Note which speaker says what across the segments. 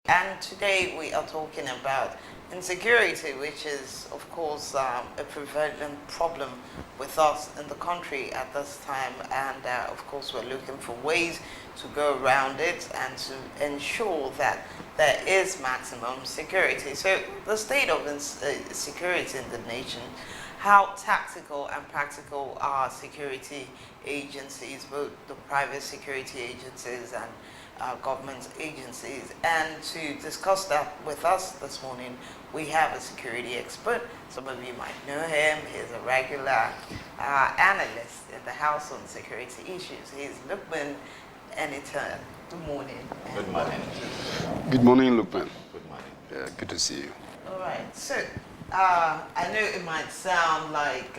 Speaker 1: And today we are talking about insecurity, which is, of course, a prevalent problem with us in the country at this time. And, of course, we're looking for ways to go around it and to ensure that there is maximum security. So the state of security in the nation, how tactical and practical are security agencies, both the private security agencies and government agencies. And to discuss that with us this morning, we have a security expert. Some of you might know him. He's a regular analyst in the House on security issues. He's Lukman Anytime. Good morning.
Speaker 2: Good morning.
Speaker 3: Good morning, Lukman.
Speaker 2: Good morning.
Speaker 3: Yeah, good to see you.
Speaker 1: All right. So, I know it might sound like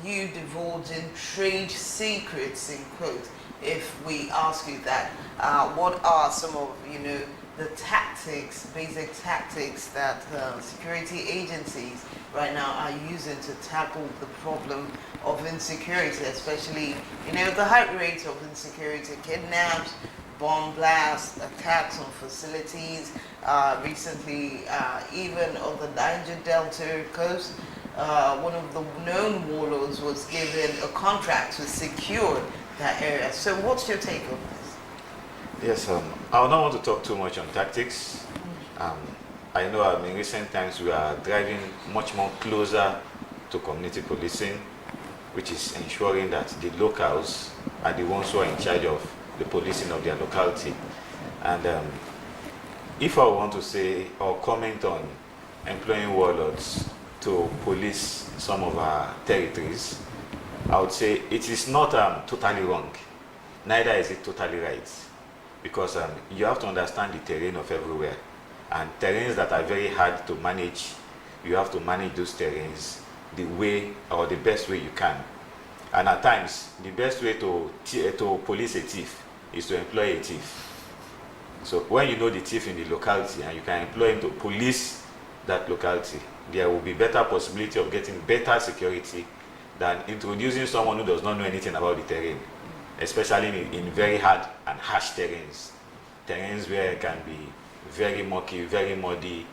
Speaker 1: you divulging trade secrets, in quotes, if we ask you that. What are some of, the tactics, basic tactics that security agencies right now are using to tackle the problem of insecurity, especially, the high rate of insecurity, kidnaps, bomb blasts, attacks on facilities, recently even on the Niger Delta coast, one of the known warlords was given a contract to secure that area. So what's your take on this?
Speaker 2: Yes, I don't want to talk too much on tactics. I know in recent times we are driving much more closer to community policing, which is ensuring that the locals are the ones who are in charge of the policing of their locality. And if I want to say or comment on employing warlords to police some of our territories, I would say it is not totally wrong, neither is it totally right, because you have to understand the terrain of everywhere, and terrains that are very hard to manage, you have to manage those terrains the way or the best way you can. And at times, the best way to police a thief is to employ a thief. So when you know the thief in the locality and you can employ him to police that locality, there will be better possibility of getting better security than introducing someone who does not know anything about the terrain, especially in very hard and harsh terrains. Terrains where it can be very mucky, very muddy,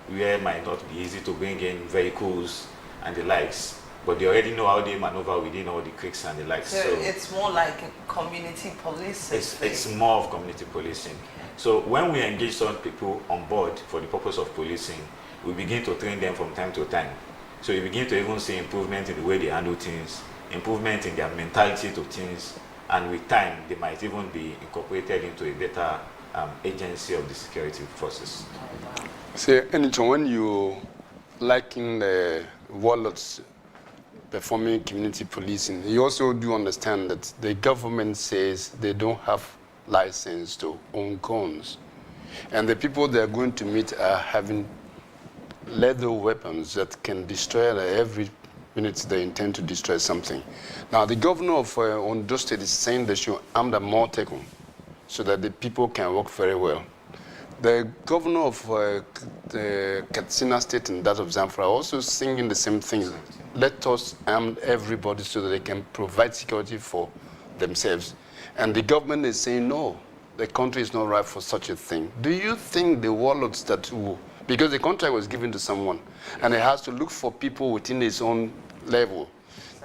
Speaker 2: where it might not be easy to bring in vehicles and the likes. But they already know how they maneuver within all the creeks and the likes.
Speaker 1: So it's more like a community policing.
Speaker 2: It's more of community policing. Okay. So when we engage some people on board for the purpose of policing, we begin to train them from time to time. So you begin to even see improvement in the way they handle things, improvement in their mentality to things, and with time, they might even be incorporated into a better agency of the security forces.
Speaker 3: So, anytime when you liking the warlords performing community policing, you also do understand that the government says they don't have license to own guns. And the people they're going to meet are having lethal weapons that can destroy every minute they intend to destroy something. Now, the governor of Ondo State is saying they should arm the Motekun so that the people can work very well. The governor of the Katsina State and that of Zamfara are also singing the same thing. Let us arm everybody so that they can provide security for themselves. And the government is saying, no, the country is not right for such a thing. Do you think the warlords that will, because the contract was given to someone, and it has to look for people within its own level.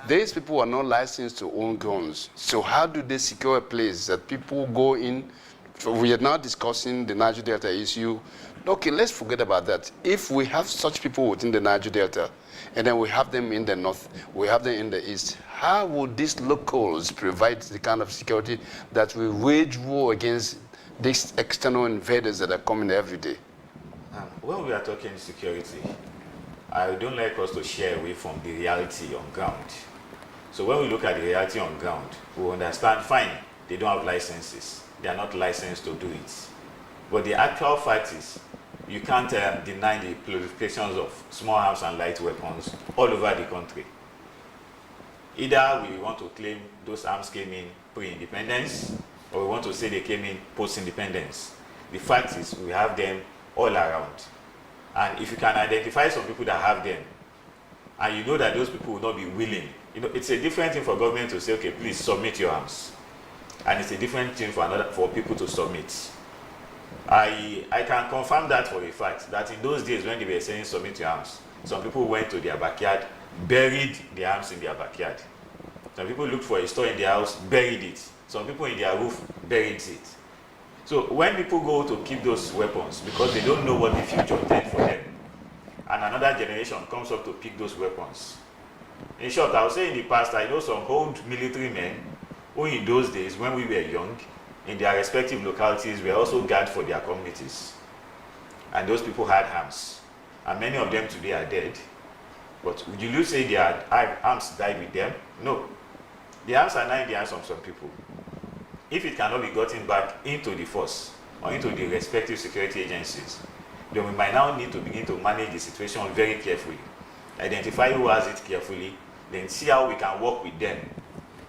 Speaker 3: These people are not licensed to own guns. So how do they secure a place that people go in? So we are now discussing the Niger Delta issue. Okay, let's forget about that. If we have such people within the Niger Delta, and then we have them in the north, we have them in the east, how would these locals provide the kind of security that will wage war against these external invaders that are coming every day?
Speaker 2: When we are talking security, I don't like us to shy away from the reality on ground. So when we look at the reality on ground, we understand, fine, they don't have licenses. They are not licensed to do it. But the actual fact is, you can't deny the proliferations of small arms and light weapons all over the country. Either we want to claim those arms came in pre-independence, or we want to say they came in post-independence. The fact is, we have them all around. And if you can identify some people that have them, and you know that those people will not be willing, it's a different thing for government to say, okay, please submit your arms. And it's a different thing for people to submit. I can confirm that for a fact, that in those days when they were saying submit your arms, some people went to their backyard, buried their arms in their backyard. Some people looked for a store in their house, buried it. Some people in their roof buried it. So when people go to keep those weapons, because they don't know what the future holds for them, and another generation comes up to pick those weapons. In short, I would say in the past, I know some old military men who in those days, when we were young, in their respective localities, were also guards for their communities. And those people had arms. And many of them today are dead. But would you say their arms died with them? No. The arms are now in the hands of some people. If it cannot be gotten back into the force or into the respective security agencies, then we might now need to begin to manage the situation very carefully. Identify who has it carefully, then see how we can work with them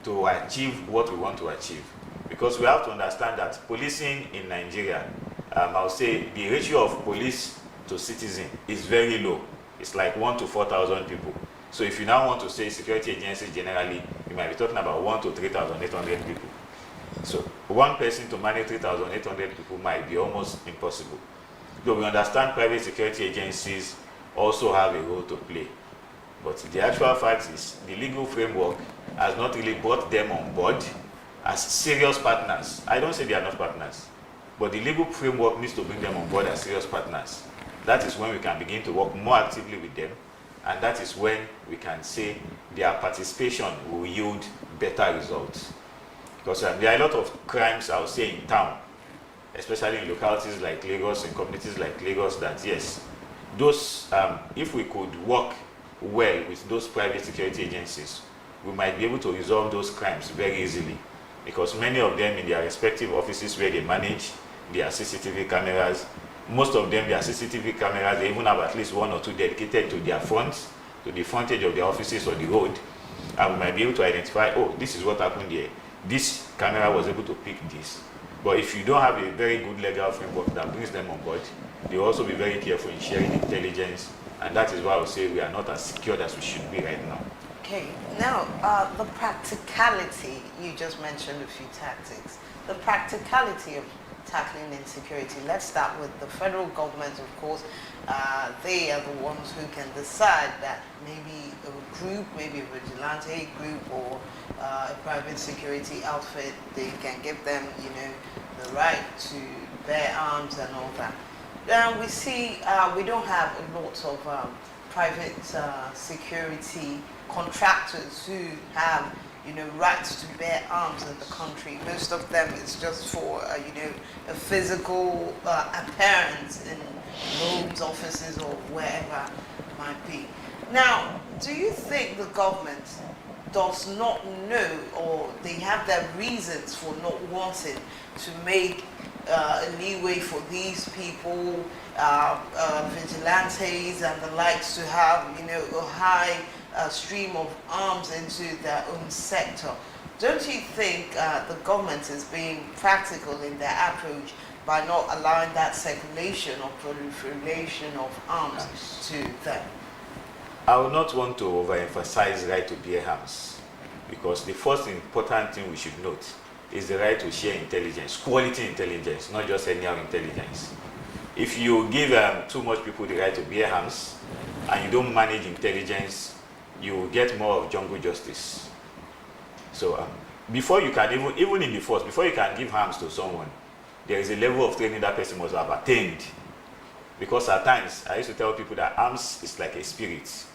Speaker 2: to achieve what we want to achieve. Because we have to understand that policing in Nigeria, I'll say the ratio of police to citizen is very low. It's like 1 to 4,000 people. So if you now want to say security agencies generally, you might be talking about 1 to 3,800 people. So one person to manage 3,800 people might be almost impossible. Though we understand private security agencies also have a role to play. But the actual fact is the legal framework has not really brought them on board as serious partners. I don't say they are not partners, but the legal framework needs to bring them on board as serious partners. That is when we can begin to work more actively with them, and that is when we can say their participation will yield better results. Because there are a lot of crimes, I would say, in town, especially in localities like Lagos and communities like Lagos, that yes, those, if we could work well with those private security agencies, we might be able to resolve those crimes very easily. Because many of them in their respective offices where they manage their CCTV cameras, most of them, their CCTV cameras, they even have at least 1 or 2 dedicated to their fronts, to the frontage of their offices or the road. And we might be able to identify, oh, this is what happened here. This camera was able to pick this. But if you don't have a very good legal framework that brings them on board, they will also be very careful in sharing intelligence. And that is why I would say we are not as secured as we should be right now.
Speaker 1: Okay, now the practicality, you just mentioned a few tactics. The practicality of tackling insecurity. Let's start with the federal government, of course. They are the ones who can decide that maybe a group, maybe a vigilante group or a private security outfit, they can give them, the right to bear arms and all that. Now we see we don't have a lot of private security contractors who have rights to bear arms in the country. Most of them is just for a physical appearance in homes, offices, or wherever it might be. Now, do you think the government does not know, or they have their reasons for not wanting to make a leeway for these people, vigilantes and the likes, to have a high stream of arms into their own sector? Don't you think the government is being practical in their approach by not allowing that circulation or proliferation of arms to them?
Speaker 2: I would not want to overemphasize right to bear arms, because the first important thing we should note is the right to share intelligence, quality intelligence, not just anyhow intelligence. If you give too much people the right to bear arms and you don't manage intelligence, you will get more of jungle justice. So before you can even in the force, before you can give arms to someone, there is a level of training that person must have attained. Because at times, I used to tell people that arms is like a spirit.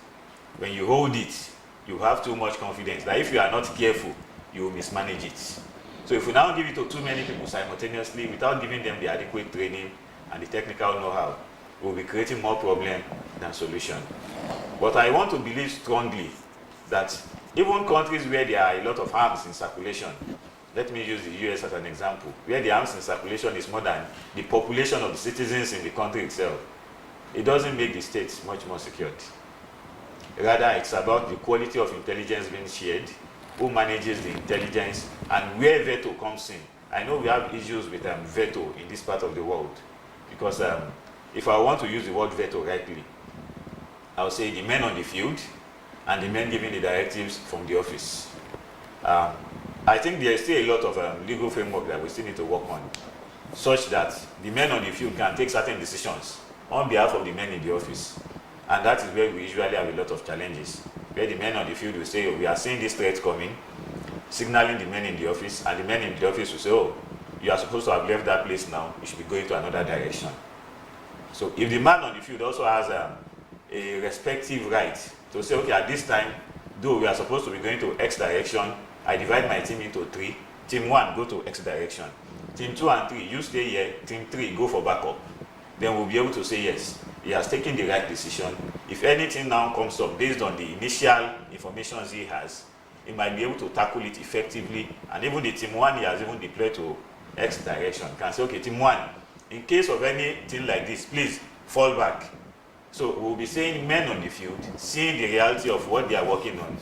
Speaker 2: When you hold it, you have too much confidence that if you are not careful, you will mismanage it. So if we now give it to too many people simultaneously without giving them the adequate training and the technical know-how, we'll be creating more problem than solution. But I want to believe strongly that even countries where there are a lot of arms in circulation, let me use the US as an example, where the arms in circulation is more than the population of the citizens in the country itself, it doesn't make the states much more secured. Rather, it's about the quality of intelligence being shared, who manages the intelligence, and where veto comes in. I know we have issues with veto in this part of the world, because if I want to use the word veto rightly, I would say the men on the field and the men giving the directives from the office. I think there is still a lot of legal framework that we still need to work on. such that the men on the field can take certain decisions on behalf of the men in the office. And that is where we usually have a lot of challenges, where the men on the field will say, oh, we are seeing this threat coming, signaling the men in the office, and the men in the office will say, oh, you are supposed to have left that place now, you should be going to another direction. So if the man on the field also has a respective right to say, okay, at this time, though we are supposed to be going to X direction, I divide my team into 3. Team 1, go to X direction. Team 2 and 3, you stay here. Team 3, go for backup. Then we'll be able to say, yes, he has taken the right decision. If anything now comes up based on the initial information he has, he might be able to tackle it effectively. And even the Team 1 he has even deployed to X direction can say, okay, Team 1, in case of anything like this, please fall back. So we'll be saying men on the field, seeing the reality of what they are working on,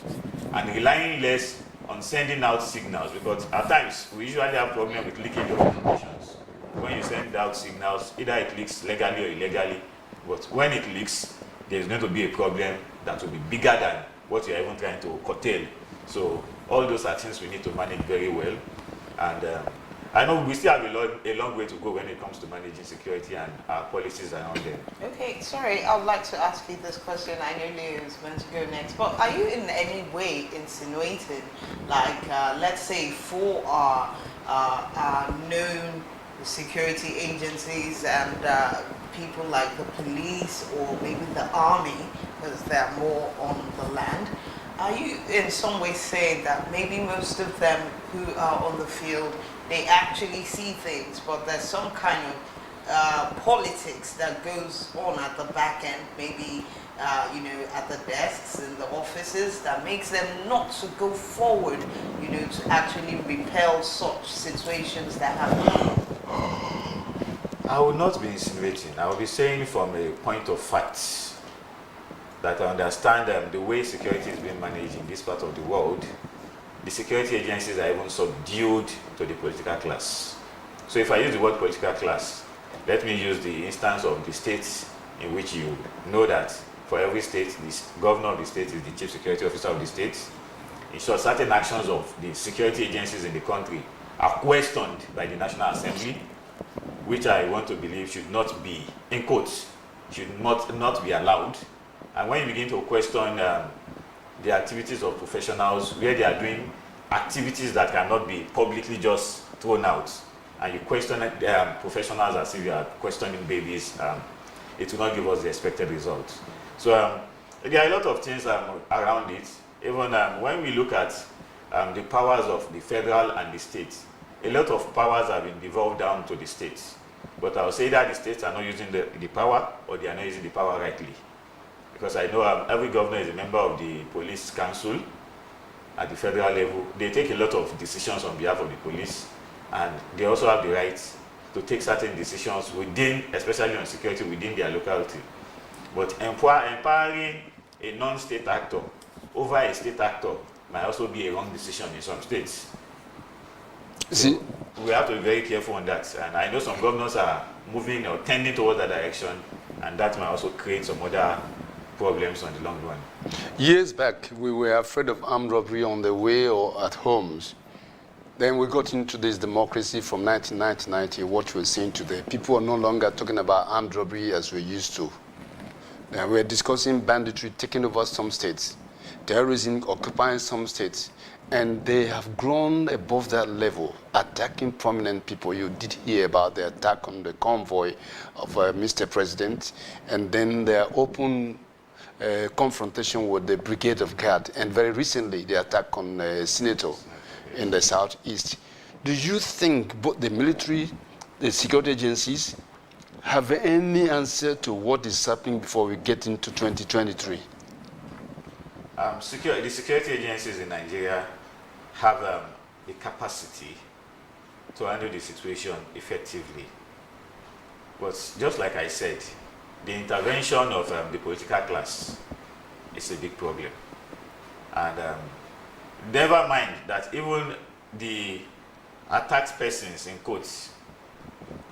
Speaker 2: and relying less on sending out signals, because at times we usually have problem with leakage of informations. When you send out signals, either it leaks legally or illegally, but when it leaks, there's going to be a problem that will be bigger than what you're even trying to curtail. So all those are things we need to manage very well. And I know we still have a long way to go when it comes to managing security and our policies around them.
Speaker 1: Okay, sorry, I would like to ask you this question. I know Leo is meant to go next, but are you in any way insinuating, like, let's say, for our known security agencies and people like the police or maybe the army, because they're more on the land, are you in some way saying that maybe most of them who are on the field, they actually see things, but there's some kind of politics that goes on at the back end, maybe at the desks in the offices, that makes them not to go forward, to actually repel such situations that happen?
Speaker 2: I will not be insinuating. I will be saying from a point of fact that I understand the way security is being managed in this part of the world. The security agencies are even subdued to the political class. So if I use the word political class, let me use the instance of the states in which you know that for every state, the governor of the state is the chief security officer of the state. In short, certain actions of the security agencies in the country are questioned by the National Assembly, which I want to believe should not be, in quotes, should not be allowed. And when you begin to question the activities of professionals, where they are doing activities that cannot be publicly just thrown out, and you question professionals as if you are questioning babies, it will not give us the expected result. So there are a lot of things around it. Even when we look at the powers of the federal and the states, a lot of powers have been devolved down to the states. But I will say that the states are not using the power, or they are not using the power rightly. Because I know every governor is a member of the police council at the federal level. They take a lot of decisions on behalf of the police, and they also have the right to take certain decisions within, especially on security, within their locality. But empowering a non-state actor over a state actor might also be a wrong decision in some states. So we have to be very careful on that. And I know some governors are moving or tending towards that direction, and that might also create some other problems on the long run.
Speaker 3: Years back, we were afraid of armed robbery on the way or at homes. Then we got into this democracy from 1990, what we're seeing today. People are no longer talking about armed robbery as we used to. We're discussing banditry taking over some states, terrorism occupying some states, and they have grown above that level, attacking prominent people. You did hear about the attack on the convoy of Mr. President, and then their open confrontation with the Brigade of Guard, and very recently the attack on a senator in the southeast. Do you think both the military, the security agencies, have any answer to what is happening before we get into 2023?
Speaker 2: The security agencies in Nigeria have the capacity to handle the situation effectively. But just like I said, the intervention of the political class is a big problem. And never mind that even the attacked persons, in quotes,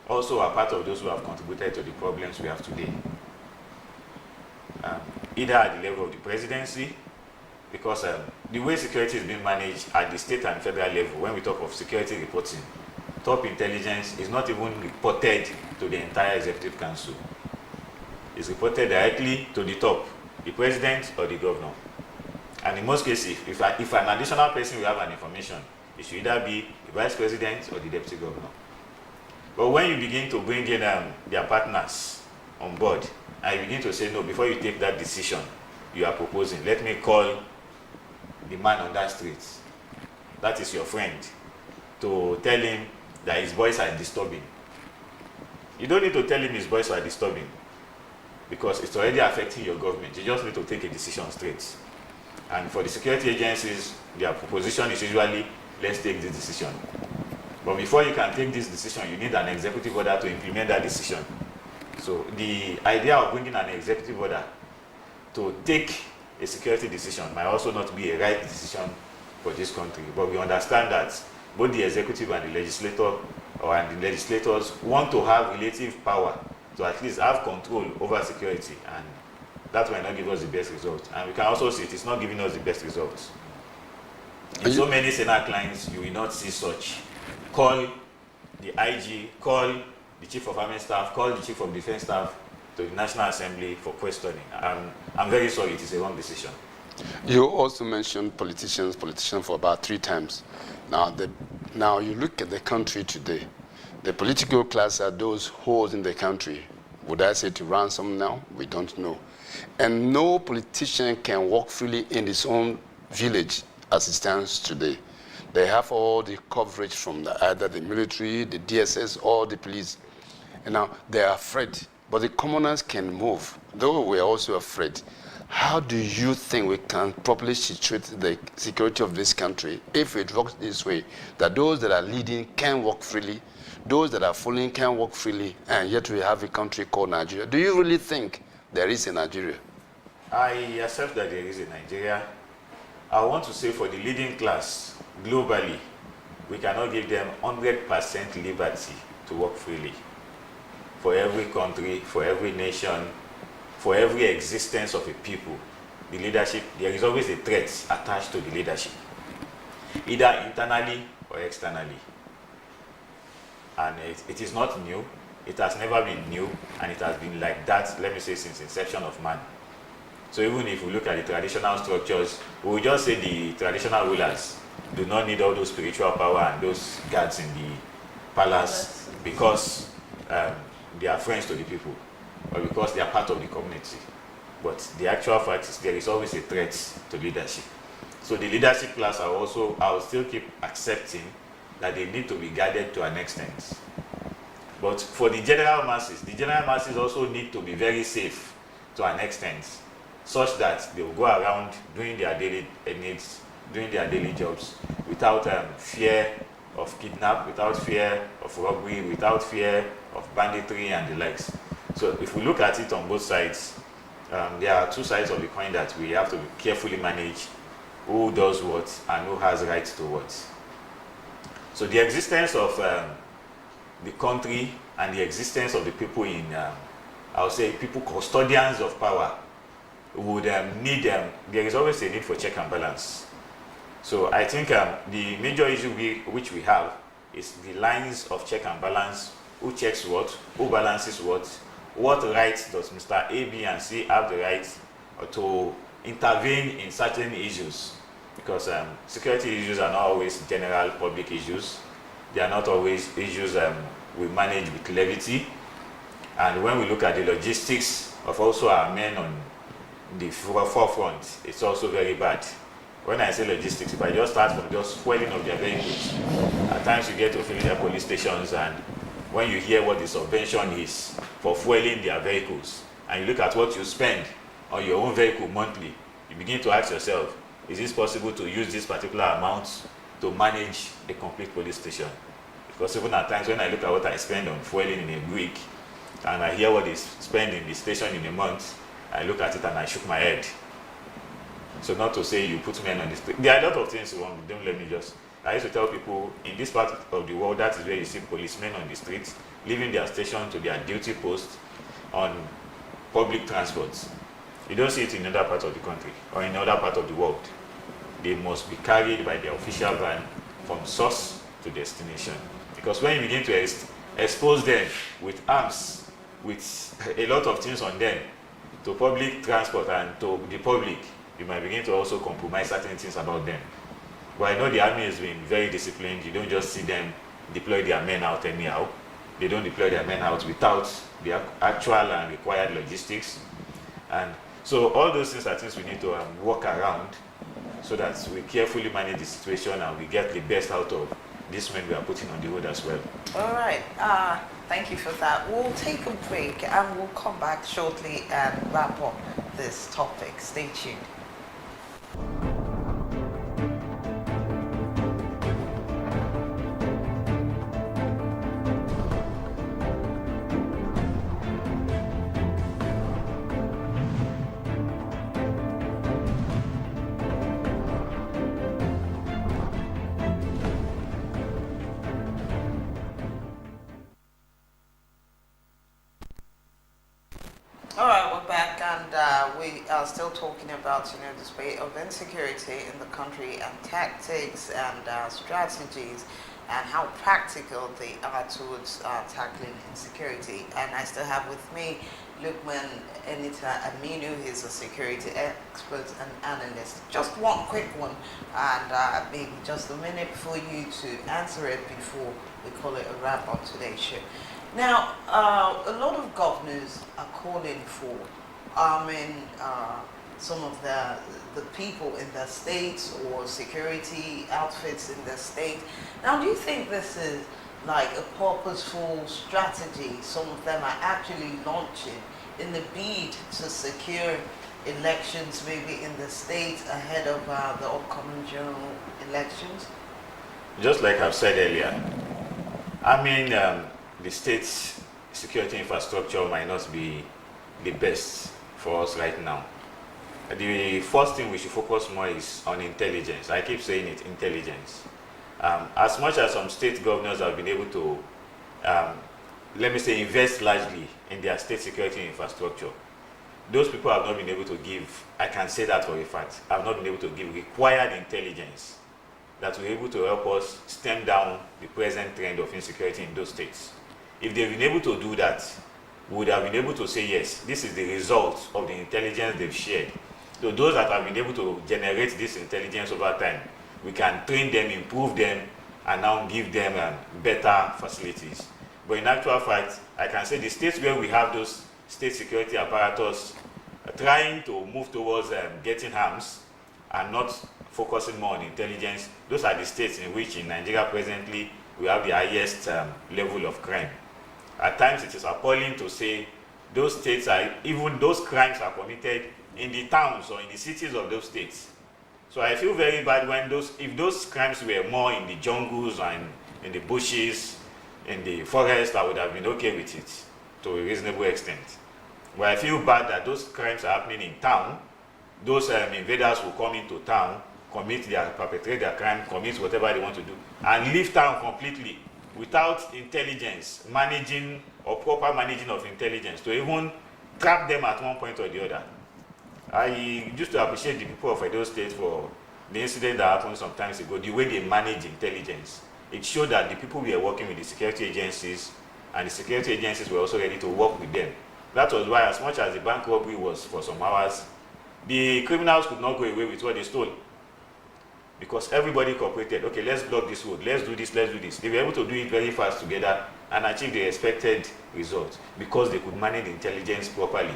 Speaker 2: also are part of those who have contributed to the problems we have today. Either at the level of the presidency, because the way security is being managed at the state and federal level, when we talk of security reporting top intelligence is not even reported to the entire executive council. It's reported directly to the top, the president or the governor. And in most cases, if an additional person will have an information, it should either be the vice president or the deputy governor. But when you begin to bring in their partners on board, and you begin to say, no, before you take that decision you are proposing, let me call the man on that street, that is your friend, to tell him that his boys are disturbing. You don't need to tell him his boys are disturbing, because it's already affecting your government. You just need to take a decision straight. And for the security agencies, their proposition is usually, let's take this decision. But before you can take this decision, you need an executive order to implement that decision. So the idea of bringing an executive order to take a security decision might also not be a right decision for this country. But we understand that both the executive and the legislators want to have relative power to at least have control over security, and that might not give us the best result. And we can also see it is not giving us the best results. In so many Senate clients, you will not see such. Call the IG, call the Chief of Army Staff, call the Chief of Defense Staff to the National Assembly for questioning. I'm very sorry, it is a wrong decision.
Speaker 3: You also mentioned politicians for about 3 times. Now you look at the country today. The political class are those holding the country. Would I say to ransom now? We don't know. And no politician can walk freely in his own village as it stands today. They have all the coverage from either the military, the DSS, or the police. And now they are afraid. But the commoners can move, though we are also afraid. How do you think we can properly situate the security of this country if it works this way, that those that are leading can walk freely, those that are following can walk freely, and yet we have a country called Nigeria? Do you really think there is a Nigeria?
Speaker 2: I accept that there is a Nigeria. I want to say for the leading class globally, we cannot give them 100% liberty to work freely. For every country, for every nation, for every existence of a people, the leadership, there is always a threat attached to the leadership, either internally or externally. And it is not new. It has never been new, and it has been like that, let me say, since inception of man. So even if we look at the traditional structures, we will just say the traditional rulers do not need all those spiritual power and those guards in the palace because they are friends to the people, or because they are part of the community. But the actual fact is there is always a threat to leadership. So the leadership class I will still keep accepting that they need to be guarded to an extent. But for the general masses also need to be very safe to an extent, such that they will go around doing their daily needs, doing their daily jobs without fear of kidnap, without fear of robbery, without fear of banditry and the likes. So if we look at it on both sides, there are 2 sides of the coin that we have to carefully manage: who does what and who has rights to what. So the existence of the country and the existence of the people in, I would say, people custodians of power would need, there is always a need for check and balance. So I think the major issue which we have is the lines of check and balance. Who checks what? Who balances what? What rights does Mr. A, B, and C have the right to intervene in certain issues? Because security issues are not always general public issues. They are not always issues we manage with levity. And when we look at the logistics of also our men on the forefront, it's also very bad. When I say logistics, if I just start from just fueling of their vehicles, at times you get to fill their police stations, and when you hear what the subvention is for fueling their vehicles, and you look at what you spend on your own vehicle monthly, you begin to ask yourself, is it possible to use this particular amount to manage a complete police station? Because even at times when I look at what I spend on fueling in a week, and I hear what they spend in the station in a month, I look at it and I shook my head. So not to say you put men on the street. There are a lot of things wrong. Don't let me just. I used to tell people, in this part of the world, that is where you see policemen on the streets leaving their station to their duty post on public transports. You don't see it in other parts of the country or in other parts of the world. They must be carried by the official van from source to destination, Because when you begin to expose them with arms, with a lot of things on them, to public transport and to the public, you might begin to also compromise certain things about them. But I know the army has been very disciplined. You don't just see them deploy their men out anyhow. They don't deploy their men out without the actual and required logistics. And so all those things are things we need to work around so that we carefully manage the situation and we get the best out of these men we are putting on the road as well.
Speaker 1: All right. Thank you for that. We'll take a break and we'll come back shortly and wrap up this topic. Stay tuned. All right, we're back, and we are still talking about, the spate of insecurity in the country and tactics and strategies and how practical they are towards tackling insecurity. And I still have with me Lukman Enita Aminu. He's a security expert and analyst. Just one quick one, and maybe just a minute for you to answer it before we call it a wrap on today's show. Now, a lot of governors are calling for arming some of the people in their states or security outfits in their state. Now, do you think this is like a purposeful strategy some of them are actually launching in the bid to secure elections maybe in the states ahead of the upcoming general elections?
Speaker 2: Just like I've said earlier, I mean, the state's security infrastructure might not be the best for us right now. The first thing we should focus more is on intelligence. I keep saying it, intelligence. As much as some state governors have been able to, let me say, invest largely in their state security infrastructure, those people have not been able to give, I can say that for a fact, have not been able to give required intelligence that will be able to help us stem down the present trend of insecurity in those states. If they've been able to do that, we would have been able to say, yes, this is the result of the intelligence they've shared. So those that have been able to generate this intelligence over time, we can train them, improve them, and now give them better facilities. But in actual fact, I can say the states where we have those state security apparatus trying to move towards getting arms and not focusing more on intelligence, those are the states in which in Nigeria presently we have the highest level of crime. At times it is appalling to say those states are, even those crimes are committed in the towns or in the cities of those states. So I feel very bad when if those crimes were more in the jungles and in the bushes, in the forest, I would have been okay with it to a reasonable extent. But I feel bad that those crimes are happening in town. Those invaders will come into town, perpetrate their crime, commit whatever they want to do, and leave town completely without intelligence, managing or proper managing of intelligence to even trap them at one point or the other. I used to appreciate the people of Edo State for the incident that happened some time ago, the way they manage intelligence. It showed that the people were working with the security agencies, and the security agencies were also ready to work with them. That was why, as much as the bank robbery was for some hours, the criminals could not go away with what they stole. Because everybody cooperated. Okay, let's block this road, let's do this, let's do this. They were able to do it very fast together and achieve the expected result because they could manage the intelligence properly.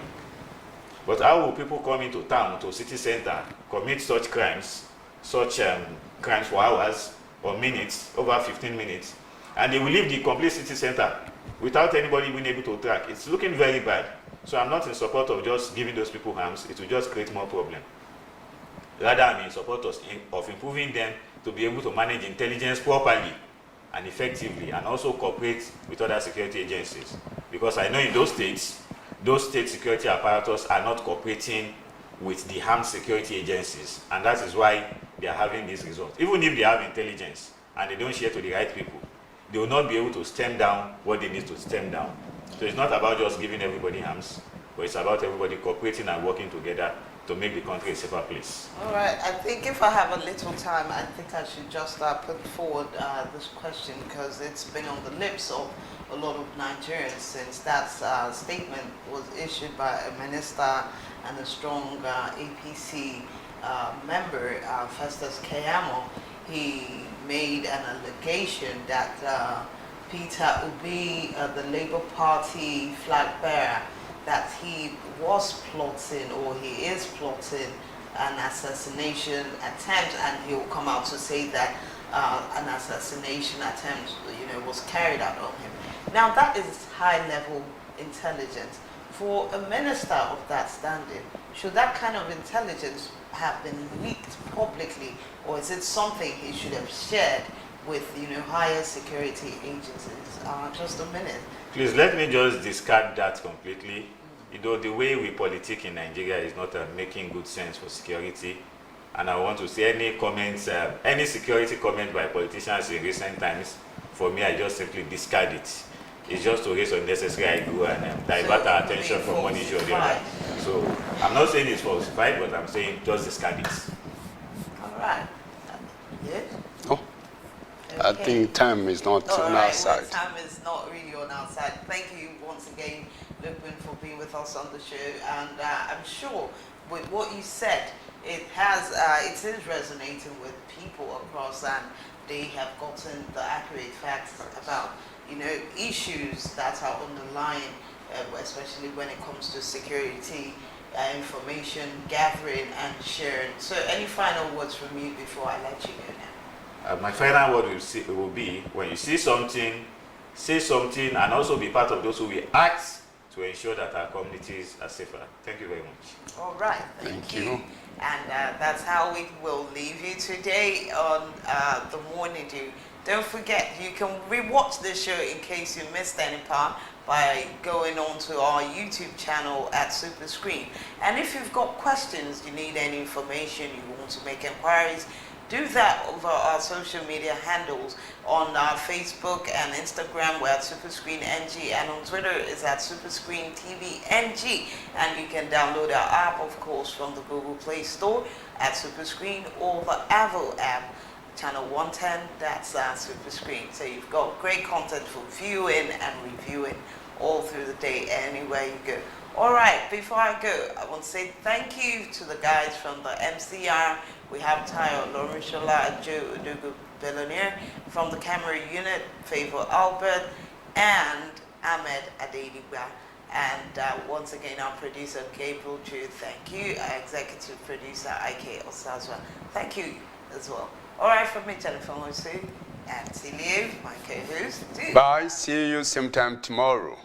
Speaker 2: But how will people come into town, to city center, commit such crimes for hours or minutes, over 15 minutes, and they will leave the complete city center without anybody being able to track? It's looking very bad. So I'm not in support of just giving those people arms. It will just create more problem. Rather, I'm in support of improving them to be able to manage intelligence properly and effectively, and also cooperate with other security agencies. Because I know in those states, those state security apparatus are not cooperating with the armed security agencies, and that is why they are having this result. Even if they have intelligence and they don't share to the right people, they will not be able to stem down what they need to stem down. So it's not about just giving everybody arms, but it's about everybody cooperating and working together to make the country a safer place.
Speaker 1: All right. I think if I have a little time, I think I should just put forward this question because it's been on the lips of a lot of Nigerians since that statement was issued by a minister and a strong APC member, Festus Keyamo. He made an allegation that Peter Obi, the Labour Party flag bearer, that he was plotting or he is plotting an assassination attempt, and he'll come out to say that an assassination attempt, was carried out on him. Now that is high-level intelligence. For a minister of that standing, should that kind of intelligence have been leaked publicly, or is it something he should have shared with higher security agencies? Just a minute.
Speaker 2: Please let me just discard that completely. The way we politic in Nigeria is not making good sense for security. And I want to see any comments, any security comment by politicians in recent times, for me, I just simply discard it. It's just to raise unnecessary aggro and divert our attention from one issue or the other. So I'm not saying it's falsified, but I'm saying just discard it.
Speaker 1: All right. Yes?
Speaker 3: No. Okay. I think time is not on our side.
Speaker 1: Well, time is not really on our side. Thank you once again, Lupin, for being with us on the show. And I'm sure with what you said, it is resonating with people across, and they have gotten the accurate facts about issues that are underlying, especially when it comes to security, information gathering and sharing. So any final words from you before I let you go now?
Speaker 2: My final word will be, when you see something, say something, and also be part of those who will act to ensure that our communities are safer. Thank you very much.
Speaker 1: All right. Thank you. And that's how we will leave you today on the Morning Dew. Don't forget, you can rewatch this show in case you missed any part by going on to our YouTube channel at Super Screen. And if you've got questions, you need any information, you want to make inquiries, do that over our social media handles. On our Facebook and Instagram, we're at SuperScreen NG, and on Twitter is at SuperScreen TV NG. And you can download our app, of course, from the Google Play Store at SuperScreen, or the Avo app, channel 110, that's SuperScreen. So you've got great content for viewing and reviewing all through the day, anywhere you go. All right, before I go, I want to say thank you to the guys from the MCR. We have Tayo Lorishola, Joe Udugu Billionaire, from the camera unit, Favor Albert, and Ahmed Adediba. And once again, our producer, Gabriel Drew, thank you. Our executive producer, IK Osazwa, thank you as well. All right, from me, Jennifer Mosu, and Tilio, my co-host.
Speaker 3: Bye, see you same time tomorrow.